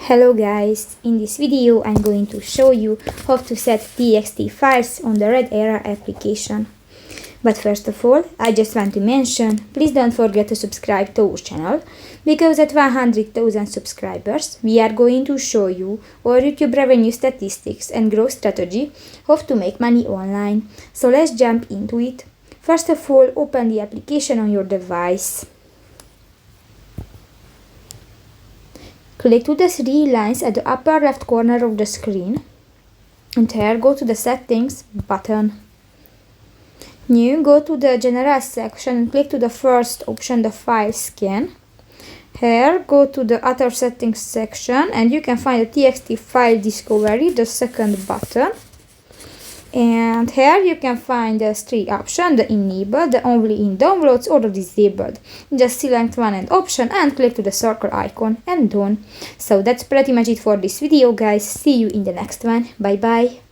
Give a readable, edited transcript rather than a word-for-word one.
Hello guys, in this video I'm going to show you how to set txt files on the ReadEra application. But first of all, I just want to mention, please don't forget to subscribe to our channel, because at 100,000 subscribers we are going to show you our YouTube revenue statistics and growth strategy, how to make money online. So let's jump into it. First of all, open the application on your device. Click to the three lines at the upper left corner of the screen and here go to the Settings button. Now go to the General section and click to the first option, the File Scan. Here go to the Other Settings section and you can find the TXT File Discovery, the second button. And here you can find the three options, the Enabled, the Only in Downloads or the Disabled. Just select one and option and click to the circle icon and done. So that's pretty much it for this video guys. See you in the next one. Bye bye.